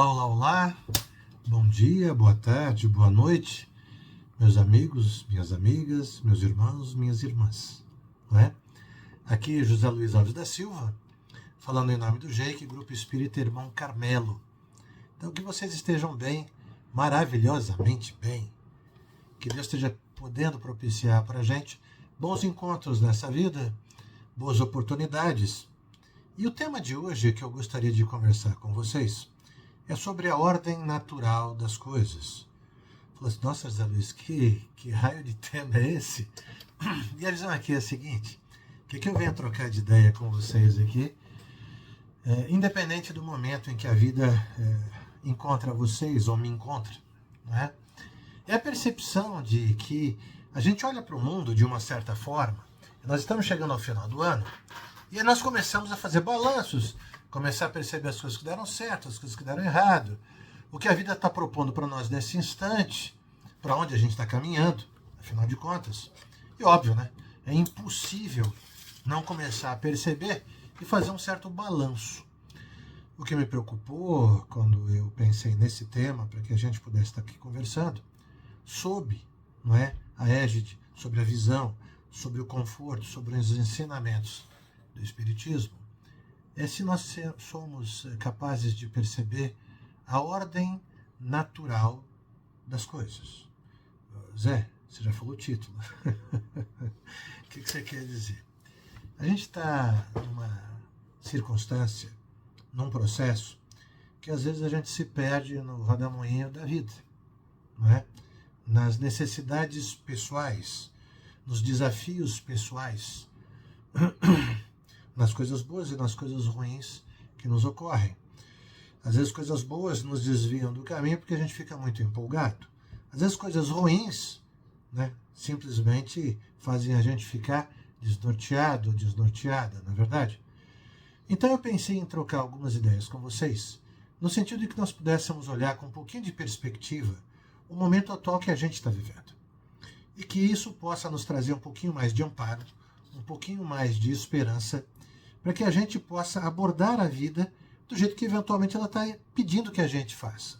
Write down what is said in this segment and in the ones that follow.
Olá, olá, olá, bom dia, boa tarde, boa noite, meus amigos, minhas amigas, meus irmãos, minhas irmãs, não é? Aqui é José Luiz Alves da Silva, falando em nome do GEIC, Grupo Espírita Irmão Carmelo. Então que vocês estejam bem, maravilhosamente bem, que Deus esteja podendo propiciar para a gente bons encontros nessa vida, boas oportunidades. E o tema de hoje que eu gostaria de conversar com vocês é sobre a ordem natural das coisas. Falei assim, nossa, José Luiz, que raio de tema é esse? E a visão aqui é a seguinte, que eu venho trocar de ideia com vocês aqui, independente do momento em que a vida encontra vocês ou me encontra, não é? É a percepção de que a gente olha para o mundo de uma certa forma, nós estamos chegando ao final do ano, e aí nós começamos a fazer balanços, começar a perceber as coisas que deram certo, as coisas que deram errado, o que a vida está propondo para nós nesse instante, para onde a gente está caminhando, afinal de contas. E óbvio, né? É impossível não começar a perceber e fazer um certo balanço. O que me preocupou quando eu pensei nesse tema, para que a gente pudesse estar aqui conversando, sob, não é, a égide, sobre a visão, sobre o conforto, sobre os ensinamentos do Espiritismo, é se nós somos capazes de perceber a ordem natural das coisas. Zé, você já falou o título. O que você quer dizer? A gente está numa circunstância, num processo, que às vezes a gente se perde no rodamuinho da vida, não é? Nas necessidades pessoais, nos desafios pessoais, nas coisas boas e nas coisas ruins que nos ocorrem. Às vezes coisas boas nos desviam do caminho porque a gente fica muito empolgado. Às vezes coisas ruins, né, simplesmente fazem a gente ficar desnorteado ou desnorteada, não é verdade? Então eu pensei em trocar algumas ideias com vocês, no sentido de que nós pudéssemos olhar com um pouquinho de perspectiva o momento atual que a gente está vivendo. E que isso possa nos trazer um pouquinho mais de amparo, um pouquinho mais de esperança, para que a gente possa abordar a vida do jeito que eventualmente ela está pedindo que a gente faça.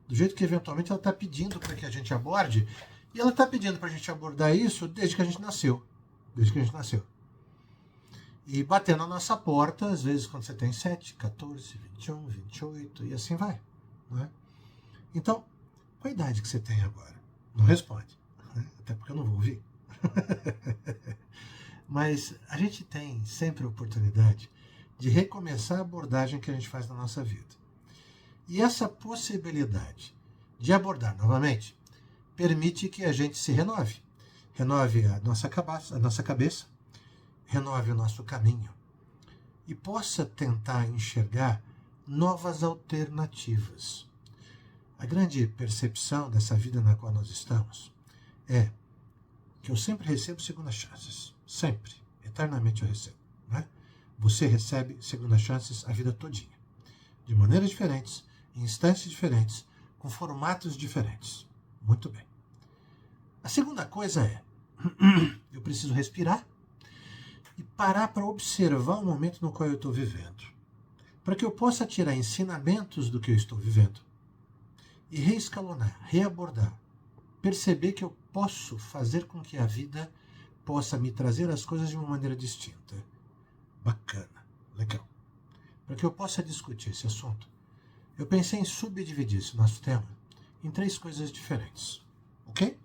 Do jeito que eventualmente ela está pedindo para que a gente aborde, e ela está pedindo para a gente abordar isso desde que a gente nasceu. Desde que a gente nasceu. E batendo na nossa porta, às vezes quando você tem 7, 14, 21, 28, e assim vai. Não é? Então, qual a idade que você tem agora? Não responde. Né? Até porque eu não vou ouvir. Mas a gente tem sempre a oportunidade de recomeçar a abordagem que a gente faz na nossa vida. E essa possibilidade de abordar novamente permite que a gente se renove. Renove a nossa cabeça, renove o nosso caminho e possa tentar enxergar novas alternativas. A grande percepção dessa vida na qual nós estamos é que eu sempre recebo segundas chances. Sempre. Eternamente eu recebo. Né? Você recebe segundas chances a vida todinha. De maneiras diferentes, em instâncias diferentes, com formatos diferentes. Muito bem. A segunda coisa é, eu preciso respirar e parar para observar o momento no qual eu estou vivendo. Para que eu possa tirar ensinamentos do que eu estou vivendo e reescalonar, reabordar. Perceber que eu posso fazer com que a vida possa me trazer as coisas de uma maneira distinta. Bacana, legal. Para que eu possa discutir esse assunto, eu pensei em subdividir esse nosso tema em 3 coisas diferentes. Ok?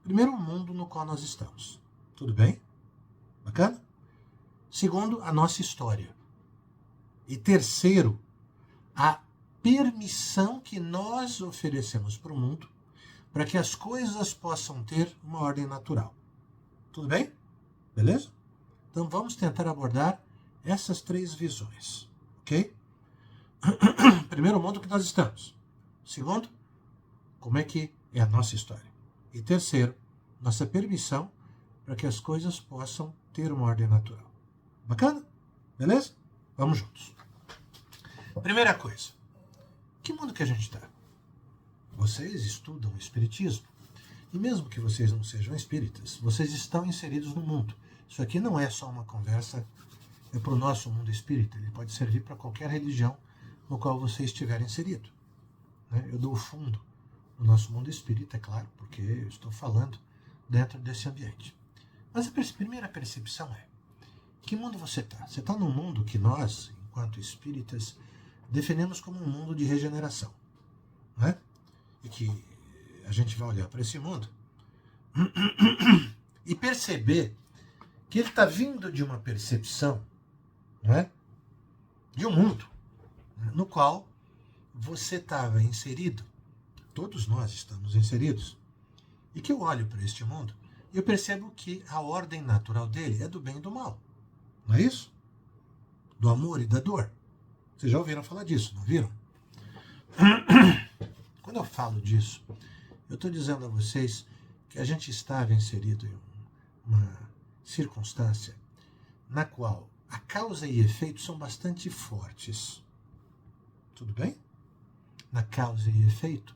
Primeiro, o mundo no qual nós estamos. Tudo bem? Bacana? Segundo, a nossa história. E terceiro, a permissão que nós oferecemos para o mundo para que as coisas possam ter uma ordem natural. Tudo bem? Beleza? Então vamos tentar abordar essas 3 visões. Ok? Primeiro, o mundo que nós estamos. Segundo, como é que é a nossa história. E terceiro, nossa permissão para que as coisas possam ter uma ordem natural. Bacana? Beleza? Vamos juntos. Primeira coisa. Que mundo que a gente está? Vocês estudam o Espiritismo. E mesmo que vocês não sejam espíritas, vocês estão inseridos no mundo. Isso aqui não é só uma conversa para o nosso mundo espírita. Ele pode servir para qualquer religião no qual você estiver inserido. né? Eu dou o fundo no nosso mundo espírita, é claro, porque eu estou falando dentro desse ambiente. Mas a primeira percepção é: que mundo você está? Você está num mundo que nós, enquanto espíritas, defendemos como um mundo de regeneração, né? E que a gente vai olhar para esse mundo e perceber que ele está vindo de uma percepção, né, de um mundo, né, no qual você estava inserido, todos nós estamos inseridos, e que eu olho para este mundo e eu percebo que a ordem natural dele é do bem e do mal, não é isso? Do amor e da dor. Vocês já ouviram falar disso, não viram? Quando eu falo disso, eu estou dizendo a vocês que a gente estava inserido em uma circunstância na qual a causa e efeito são bastante fortes. Tudo bem? Na causa e efeito,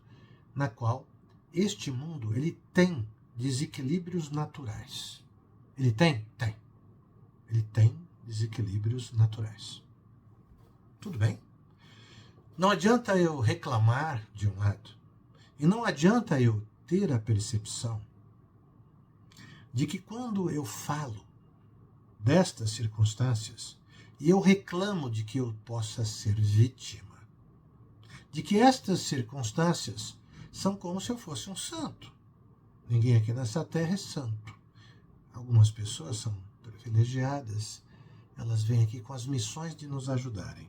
na qual este mundo ele tem desequilíbrios naturais. Ele tem? Tem. Ele tem desequilíbrios naturais. Tudo bem? Não adianta eu reclamar de um lado, e não adianta eu ter a percepção de que quando eu falo destas circunstâncias e eu reclamo de que eu possa ser vítima, de que estas circunstâncias são como se eu fosse um santo. Ninguém aqui nessa terra é santo. Algumas pessoas são privilegiadas, elas vêm aqui com as missões de nos ajudarem.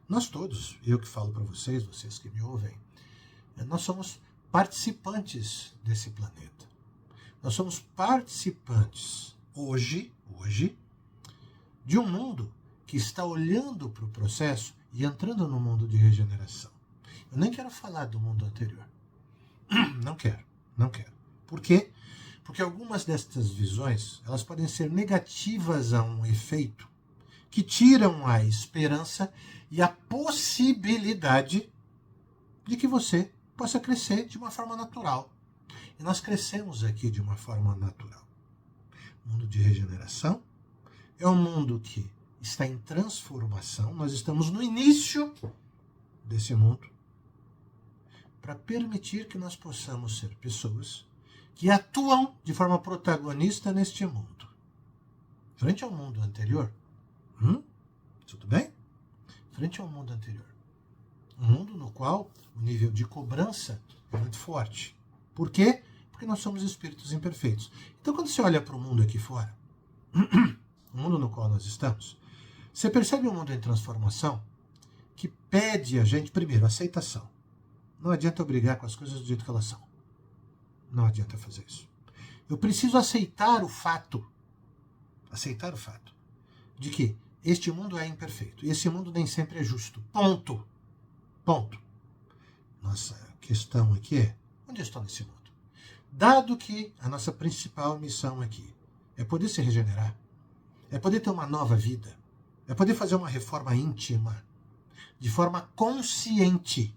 Nós todos, eu que falo para vocês, vocês que me ouvem, nós somos participantes desse planeta. Nós somos participantes, hoje, de um mundo que está olhando para o processo e entrando no mundo de regeneração. Eu nem quero falar do mundo anterior. Não quero. Por quê? Porque algumas destas visões, elas podem ser negativas a um efeito que tiram a esperança e a possibilidade de que você possa crescer de uma forma natural. E nós crescemos aqui de uma forma natural. O mundo de regeneração é um mundo que está em transformação. Nós estamos no início desse mundo para permitir que nós possamos ser pessoas que atuam de forma protagonista neste mundo. Frente ao mundo anterior, tudo bem? Frente ao mundo anterior. Um mundo no qual o nível de cobrança é muito forte. Por quê? Porque nós somos espíritos imperfeitos. Então, quando você olha para o mundo aqui fora, o mundo no qual nós estamos, você percebe um mundo em transformação que pede a gente, primeiro, aceitação. Não adianta eu brigar com as coisas do jeito que elas são. Não adianta fazer isso. Eu preciso aceitar o fato de que este mundo é imperfeito. E esse mundo nem sempre é justo. Ponto. Nossa questão aqui é: onde eu estou nesse mundo? Dado que a nossa principal missão aqui é poder se regenerar, é poder ter uma nova vida, é poder fazer uma reforma íntima, de forma consciente,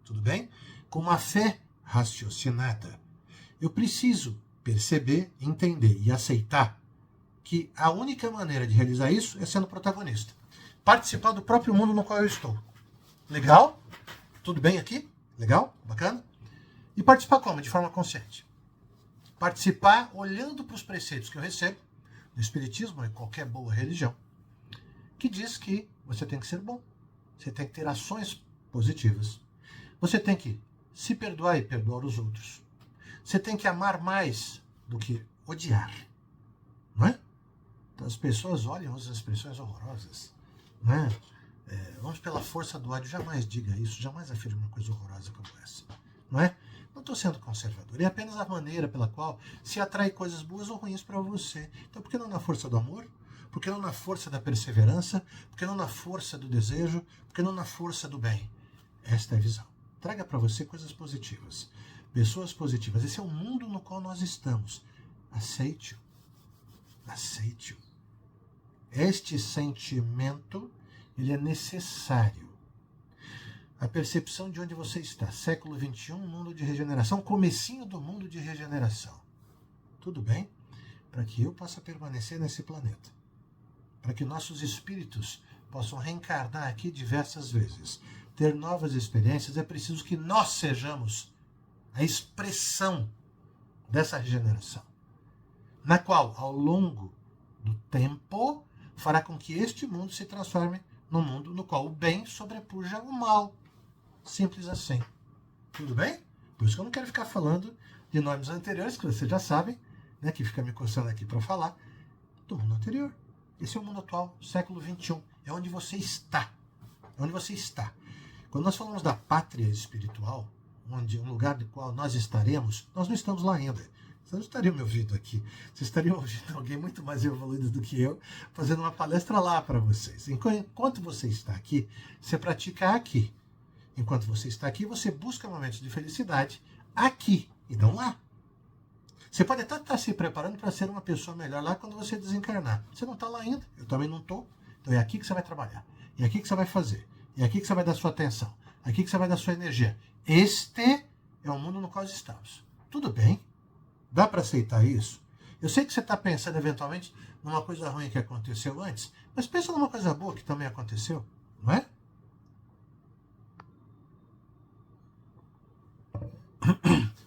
tudo bem? Com uma fé raciocinada. Eu preciso perceber, entender e aceitar que a única maneira de realizar isso é sendo protagonista. Participar do próprio mundo no qual eu estou. Legal? Tudo bem aqui? Legal? Bacana? E participar como? De forma consciente. Participar olhando para os preceitos que eu recebo, no Espiritismo e qualquer boa religião, que diz que você tem que ser bom. Você tem que ter ações positivas. Você tem que se perdoar e perdoar os outros. Você tem que amar mais do que odiar. Não é? Então as pessoas olham as expressões horrorosas. Não é? Vamos pela força do ódio. Jamais diga isso. Jamais afirme uma coisa horrorosa como essa. Não é? Não estou sendo conservador. É apenas a maneira pela qual se atrai coisas boas ou ruins para você. Então por que não na força do amor? Por que não na força da perseverança? Por que não na força do desejo? Por que não na força do bem? Esta é a visão. Traga para você coisas positivas. Pessoas positivas. Esse é o mundo no qual nós estamos. Aceite-o. Aceite-o. Este sentimento, ele é necessário. A percepção de onde você está. Século XXI, mundo de regeneração. Comecinho do mundo de regeneração. Tudo bem? Para que eu possa permanecer nesse planeta. Para que nossos espíritos possam reencarnar aqui diversas vezes, ter novas experiências, é preciso que nós sejamos a expressão dessa regeneração, na qual, ao longo do tempo, fará com que este mundo se transforme num mundo no qual o bem sobrepuja o mal. Simples assim. Tudo bem? Por isso que eu não quero ficar falando de nomes anteriores, que vocês já sabem, né, que fica me coçando aqui para falar do mundo anterior. Esse é o mundo atual, século XXI. É onde você está. É onde você está. Quando nós falamos da pátria espiritual, onde um lugar do qual nós estaremos, nós não estamos lá ainda. Vocês não estariam me ouvindo aqui. Vocês estariam ouvindo alguém muito mais evoluído do que eu, fazendo uma palestra lá para vocês. Enquanto você está aqui, você pratica aqui. Enquanto você está aqui, você busca momentos de felicidade aqui e não lá. Você pode até estar se preparando para ser uma pessoa melhor lá quando você desencarnar. Você não está lá ainda, eu também não estou. Então é aqui que você vai trabalhar. É aqui que você vai fazer. É aqui que você vai dar sua atenção. É aqui que você vai dar sua energia. Este é o mundo no qual estamos. Tudo bem? Dá para aceitar isso? Eu sei que você está pensando eventualmente numa coisa ruim que aconteceu antes, mas pensa numa coisa boa que também aconteceu, não é?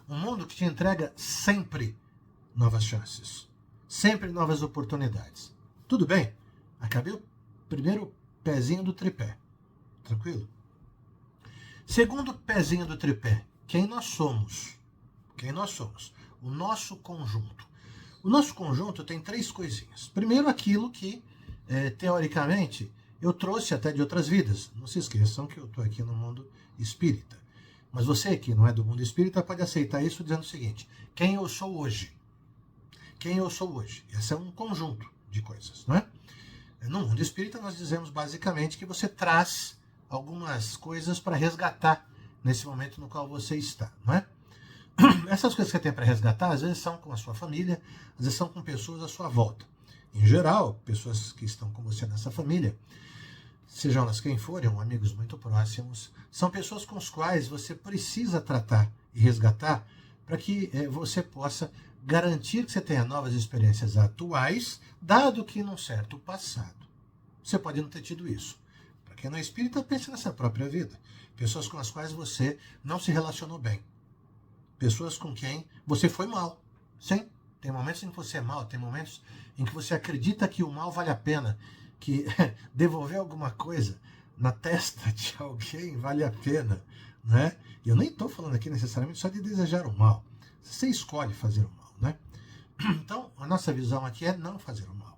Um mundo que te entrega sempre novas chances, sempre novas oportunidades. Tudo bem? Acabei o primeiro pezinho do tripé. Tranquilo? Segundo pezinho do tripé, quem nós somos? Quem nós somos? O nosso conjunto. O nosso conjunto tem três coisinhas. Primeiro, aquilo que, teoricamente, eu trouxe até de outras vidas. Não se esqueçam que eu estou aqui no mundo espírita. Mas você que não é do mundo espírita pode aceitar isso dizendo o seguinte: quem eu sou hoje? Quem eu sou hoje? Esse é um conjunto de coisas, não é? No mundo espírita nós dizemos basicamente que você traz algumas coisas para resgatar nesse momento no qual você está, não é? Essas coisas que você tem para resgatar, às vezes são com a sua família, às vezes são com pessoas à sua volta. Em geral, pessoas que estão com você nessa família, sejam elas quem forem, amigos muito próximos, são pessoas com as quais você precisa tratar e resgatar para que você possa garantir que você tenha novas experiências atuais, dado que num certo passado você pode não ter tido isso. Para quem não é espírita, pense nessa própria vida. Pessoas com as quais você não se relacionou bem. Pessoas com quem você foi mal. Sim, tem momentos em que você é mal, tem momentos em que você acredita que o mal vale a pena, que devolver alguma coisa na testa de alguém vale a pena, né? E eu nem estou falando aqui necessariamente só de desejar o mal. Você escolhe fazer o mal, né? Então, a nossa visão aqui é não fazer o mal.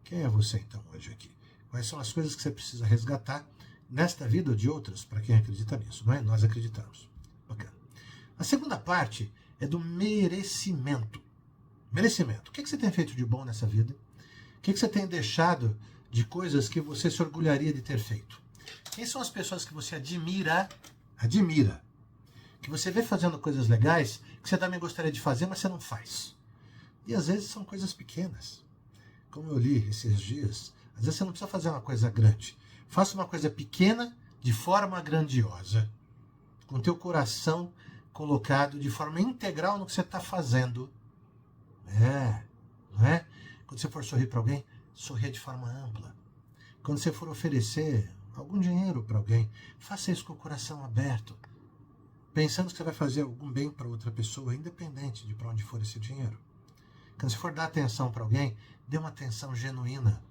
Quem é você, então, hoje aqui? Quais são as coisas que você precisa resgatar nesta vida ou de outras, para quem acredita nisso, não é? Nós acreditamos. Bacana. A segunda parte é do merecimento. Merecimento. O que você tem feito de bom nessa vida? O que você tem deixado de coisas que você se orgulharia de ter feito? Quem são as pessoas que você admira, que você vê fazendo coisas legais, que você também gostaria de fazer, mas você não faz? E às vezes são coisas pequenas. Como eu li esses dias, às vezes você não precisa fazer uma coisa grande. Faça uma coisa pequena de forma grandiosa, com teu coração colocado de forma integral no que você está fazendo. Não é? Quando você for sorrir para alguém, sorria de forma ampla. Quando você for oferecer algum dinheiro para alguém, faça isso com o coração aberto, pensando que você vai fazer algum bem para outra pessoa, independente de para onde for esse dinheiro. Quando você for dar atenção para alguém, dê uma atenção genuína.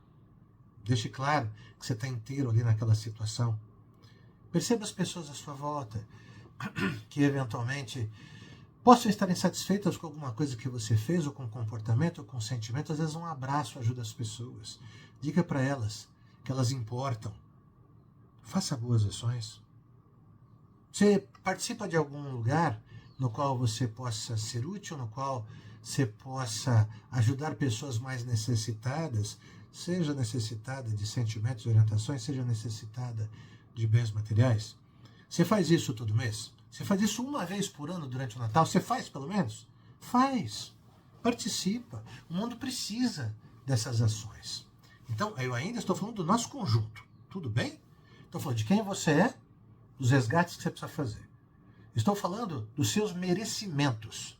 Deixe claro que você está inteiro ali naquela situação. Perceba as pessoas à sua volta, que eventualmente possam estar insatisfeitas com alguma coisa que você fez, ou com comportamento, ou com sentimento. Às vezes um abraço ajuda as pessoas. Diga para elas que elas importam. Faça boas ações. Você participa de algum lugar no qual você possa ser útil, no qual você possa ajudar pessoas mais necessitadas, seja necessitada de sentimentos e orientações, seja necessitada de bens materiais? Você faz isso todo mês? Você faz isso uma vez por ano durante o Natal? Você faz, pelo menos? Faz. Participa. O mundo precisa dessas ações. Então, eu ainda estou falando do nosso conjunto. Tudo bem? Estou falando de quem você é, dos resgates que você precisa fazer. Estou falando dos seus merecimentos.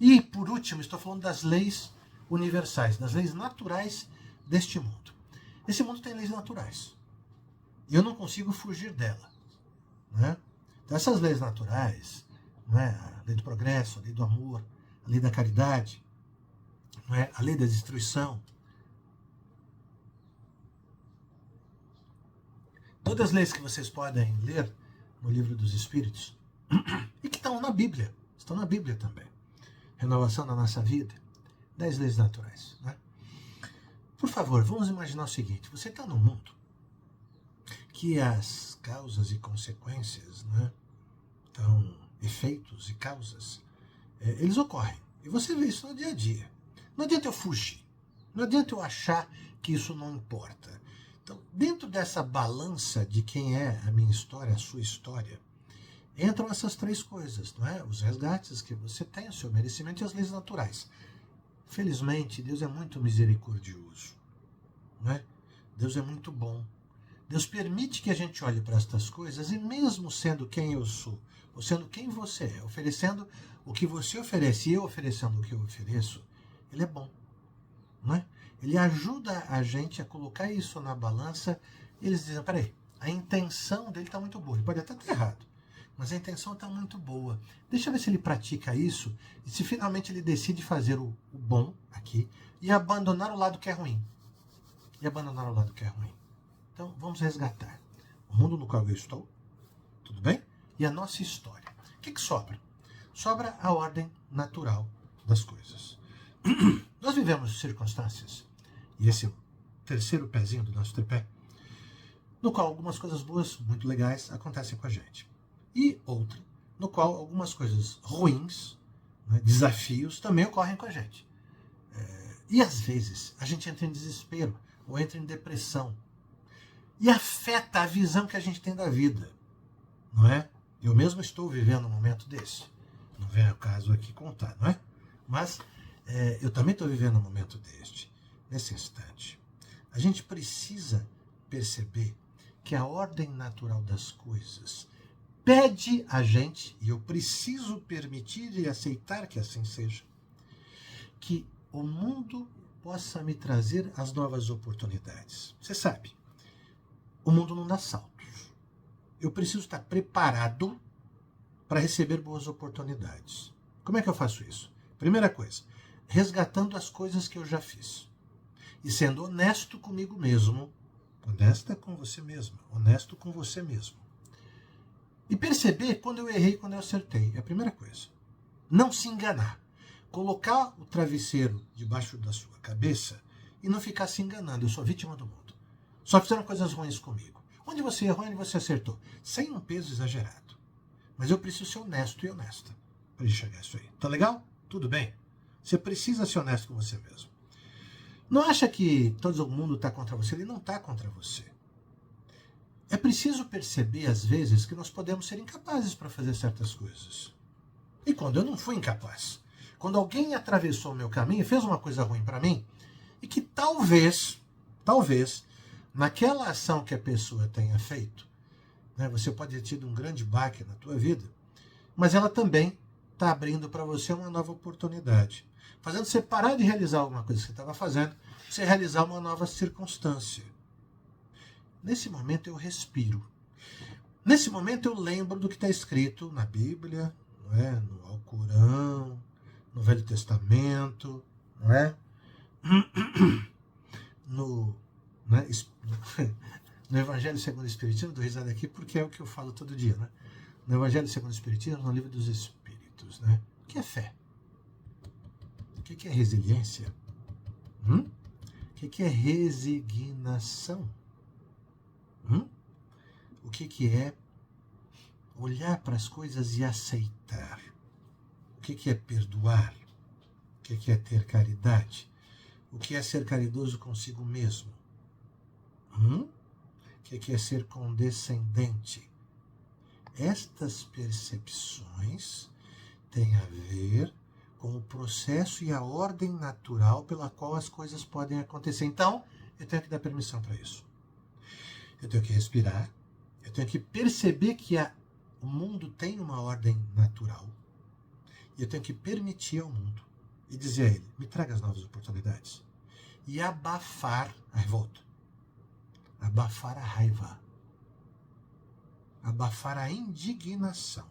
E, por último, estou falando das leis universais, das leis naturais deste mundo. Esse mundo tem leis naturais. E eu não consigo fugir dela. Né? Então, essas leis naturais, né? A lei do progresso, a lei do amor, a lei da caridade, né? A lei da destruição, todas as leis que vocês podem ler no Livro dos Espíritos e que estão na Bíblia também. Renovação da nossa vida, 10 leis naturais. Né? Por favor, vamos imaginar o seguinte: você está num mundo que as causas e consequências, né? Então, efeitos e causas, eles ocorrem. E você vê isso no dia a dia. Não adianta eu fugir. Não adianta eu achar que isso não importa. Então, dentro dessa balança de quem é a minha história, a sua história, entram essas 3 coisas, não é? Os resgates que você tem, o seu merecimento e as leis naturais. Felizmente, Deus é muito misericordioso, não é? Deus é muito bom. Deus permite que a gente olhe para estas coisas e mesmo sendo quem eu sou, ou sendo quem você é, oferecendo o que você oferece e eu oferecendo o que eu ofereço, Ele é bom, não é? Ele ajuda a gente a colocar isso na balança e eles dizem, peraí, a intenção dele está muito boa, ele pode até estar errado, mas a intenção está muito boa. Deixa eu ver se ele pratica isso e se finalmente ele decide fazer o bom aqui e abandonar o lado que é ruim. Então, vamos resgatar o mundo no qual eu estou, tudo bem? E a nossa história. O que sobra? Sobra a ordem natural das coisas. Nós vivemos circunstâncias, e esse é o terceiro pezinho do nosso tripé, no qual algumas coisas boas, muito legais, acontecem com a gente. E outra, no qual algumas coisas ruins, né, desafios, também ocorrem com a gente. E às vezes a gente entra em desespero, ou entra em depressão, e afeta a visão que a gente tem da vida, não é? Eu mesmo estou vivendo um momento desse. Não vem ao caso aqui contar, não é? Mas eu também estou vivendo um momento deste, nesse instante. A gente precisa perceber que a ordem natural das coisas pede a gente, e eu preciso permitir e aceitar que assim seja, que o mundo possa me trazer as novas oportunidades. Você sabe, o mundo não dá saltos. Eu preciso estar preparado para receber boas oportunidades. Como é que eu faço isso? Primeira coisa, resgatando as coisas que eu já fiz. E sendo honesto comigo mesmo, honesta com você mesmo, honesto com você mesmo. E perceber quando eu errei, quando eu acertei. É a primeira coisa. Não se enganar. Colocar o travesseiro debaixo da sua cabeça e não ficar se enganando. Eu sou vítima do mundo. Só fizeram coisas ruins comigo. Onde você errou, onde você acertou. Sem um peso exagerado. Mas eu preciso ser honesto e honesta para enxergar isso aí. Tá legal? Tudo bem? Você precisa ser honesto com você mesmo. Não acha que todo mundo está contra você? Ele não está contra você. É preciso perceber, às vezes, que nós podemos ser incapazes para fazer certas coisas. E quando eu não fui incapaz, quando alguém atravessou o meu caminho e fez uma coisa ruim para mim, e que talvez, naquela ação que a pessoa tenha feito, né, você pode ter tido um grande baque na tua vida, mas ela também está abrindo para você uma nova oportunidade. Fazendo você parar de realizar alguma coisa que você estava fazendo, você realizar uma nova circunstância. Nesse momento eu respiro. Nesse momento eu lembro do que está escrito na Bíblia, não é? No Alcorão, no Velho Testamento, não é? No Evangelho segundo o Espiritismo, dou risada aqui porque é o que eu falo todo dia, né? No Evangelho segundo o Espiritismo, no Livro dos Espíritos, né? O que é fé? O que é resiliência? O que é resignação? O que é olhar para as coisas e aceitar? O que é perdoar? O que é ter caridade? O que é ser caridoso consigo mesmo? O que é ser condescendente? Estas percepções têm a ver com o processo e a ordem natural pela qual as coisas podem acontecer. Então, eu tenho que dar permissão para isso. Eu tenho que respirar, eu tenho que perceber que o mundo tem uma ordem natural, e eu tenho que permitir ao mundo e dizer a ele, me traga as novas oportunidades, e abafar a revolta. abafar a raiva, abafar a indignação.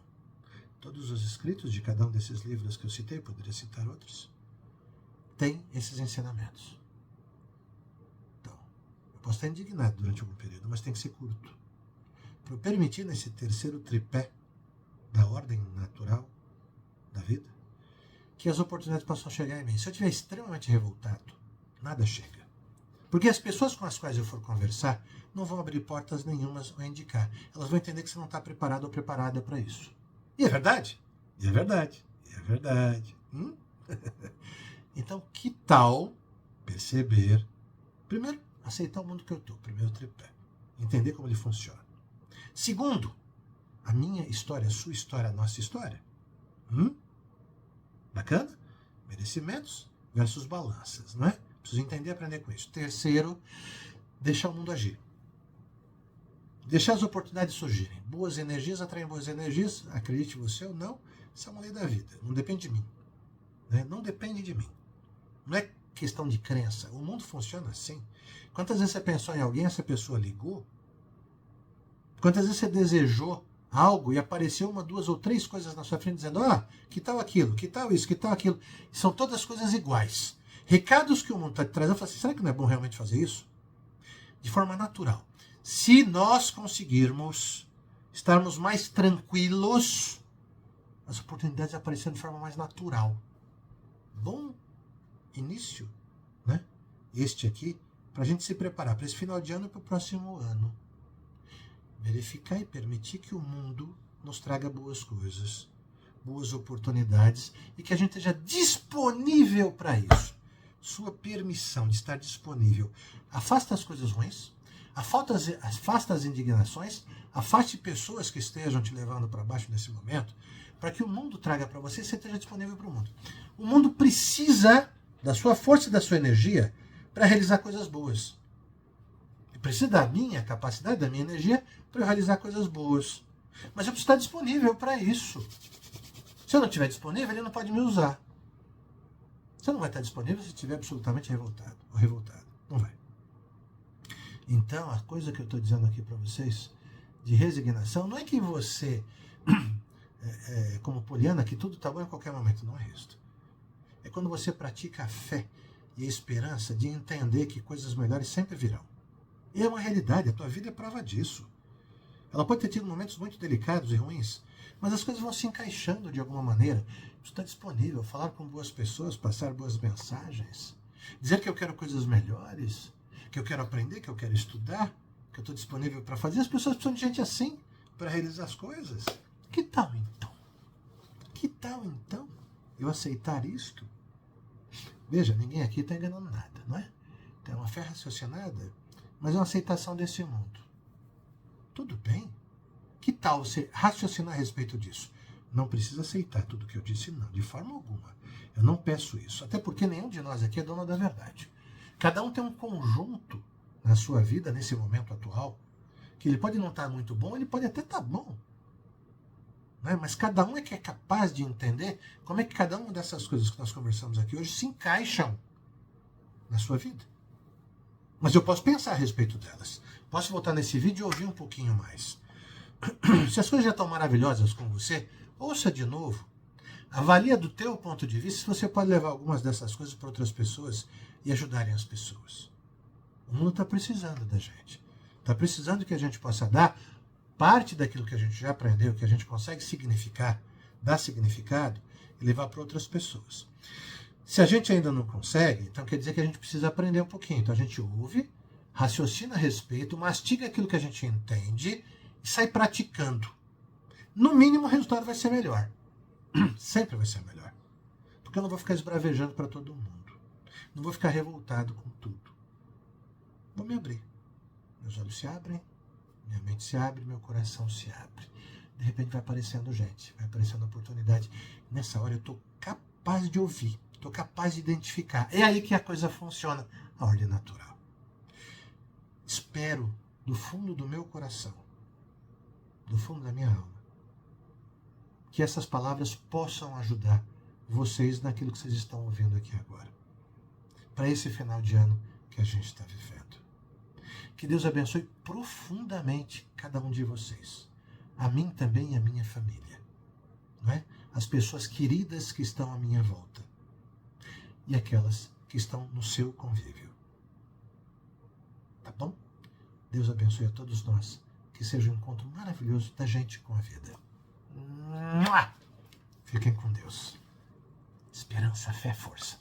Todos os escritos de cada um desses livros que eu citei, poderia citar outros, tem esses ensinamentos. Então, eu posso estar indignado durante algum período, mas tem que ser curto. Para eu permitir nesse terceiro tripé da ordem natural da vida, que as oportunidades possam chegar em mim. Se eu estiver extremamente revoltado, nada chega. Porque as pessoas com as quais eu for conversar não vão abrir portas nenhumas ou indicar. Elas vão entender que você não está preparado ou preparada para isso. E é verdade. E é verdade. E é verdade. Então, que tal perceber? Primeiro, aceitar o mundo que eu estou. Primeiro tripé. Entender como ele funciona. Segundo, a minha história, a sua história, a nossa história. Bacana? Merecimentos versus balanças, não é? Preciso entender e aprender com isso. Terceiro, deixar o mundo agir. Deixar as oportunidades surgirem. Boas energias atraem boas energias, acredite você ou não, isso é uma lei da vida, não depende de mim. Né? Não depende de mim. Não é questão de crença, o mundo funciona assim. Quantas vezes você pensou em alguém, essa pessoa ligou? Quantas vezes você desejou algo e apareceu uma, duas ou três coisas na sua frente dizendo, que tal aquilo, que tal isso, que tal aquilo. São todas coisas iguais. Recados que o mundo está te trazendo, eu falo assim, será que não é bom realmente fazer isso? De forma natural. Se nós conseguirmos estarmos mais tranquilos, as oportunidades aparecendo de forma mais natural. Bom início, né? Este aqui, para a gente se preparar para esse final de ano e para o próximo ano. Verificar e permitir que o mundo nos traga boas coisas, boas oportunidades e que a gente esteja disponível para isso. Sua permissão de estar disponível. Afasta as coisas ruins, afasta as indignações, afaste pessoas que estejam te levando para baixo nesse momento, para que o mundo traga para você e você esteja disponível para o mundo. O mundo precisa da sua força e da sua energia para realizar coisas boas. Precisa da minha capacidade, da minha energia, para eu realizar coisas boas. Mas eu preciso estar disponível para isso. Se eu não estiver disponível, ele não pode me usar. Você não vai estar disponível se estiver absolutamente revoltado ou revoltado. Não vai. Então, a coisa que eu estou dizendo aqui para vocês, de resignação, não é que você, como Poliana, que tudo está bom em qualquer momento. Não é isso. É quando você pratica a fé e a esperança de entender que coisas melhores sempre virão. E é uma realidade, a tua vida é prova disso. Ela pode ter tido momentos muito delicados e ruins, mas as coisas vão se encaixando de alguma maneira. Você está disponível, falar com boas pessoas, passar boas mensagens, dizer que eu quero coisas melhores, que eu quero aprender, que eu quero estudar, que eu estou disponível para fazer. As pessoas precisam de gente assim para realizar as coisas. Que tal então? Que tal então eu aceitar isto? Veja, ninguém aqui está enganando nada, não é? Tem uma fé raciocinada, mas é uma aceitação desse mundo. Tudo bem. Que tal você raciocinar a respeito disso? Não precisa aceitar tudo o que eu disse, não, de forma alguma. Eu não peço isso, até porque nenhum de nós aqui é dono da verdade. Cada um tem um conjunto na sua vida, nesse momento atual, que ele pode não estar muito bom, ele pode até estar bom. Né? Mas cada um é que é capaz de entender como é que cada uma dessas coisas que nós conversamos aqui hoje se encaixam na sua vida. Mas eu posso pensar a respeito delas. Posso voltar nesse vídeo e ouvir um pouquinho mais. Se as coisas já estão maravilhosas com você, ouça de novo. Avalia do teu ponto de vista se você pode levar algumas dessas coisas para outras pessoas e ajudarem as pessoas. O mundo está precisando da gente. Está precisando que a gente possa dar parte daquilo que a gente já aprendeu, que a gente consegue significar, dar significado e levar para outras pessoas. Se a gente ainda não consegue, então quer dizer que a gente precisa aprender um pouquinho. Então a gente ouve, raciocina a respeito, mastiga aquilo que a gente entende e sai praticando. No mínimo o resultado vai ser melhor. Sempre vai ser melhor. Porque eu não vou ficar esbravejando para todo mundo. Não vou ficar revoltado com tudo. Vou me abrir. Meus olhos se abrem, minha mente se abre, meu coração se abre. De repente vai aparecendo gente, vai aparecendo oportunidade. Nessa hora eu estou capaz de ouvir. Estou capaz de identificar. É aí que a coisa funciona. A ordem natural. Espero do fundo do meu coração, do fundo da minha alma, que essas palavras possam ajudar vocês naquilo que vocês estão ouvindo aqui agora. Para esse final de ano que a gente está vivendo. Que Deus abençoe profundamente cada um de vocês. A mim também e a minha família. Não é? As pessoas queridas que estão à minha volta. E aquelas que estão no seu convívio. Tá bom? Deus abençoe a todos nós. Que seja um encontro maravilhoso da gente com a vida. Fiquem com Deus. Esperança, fé, força.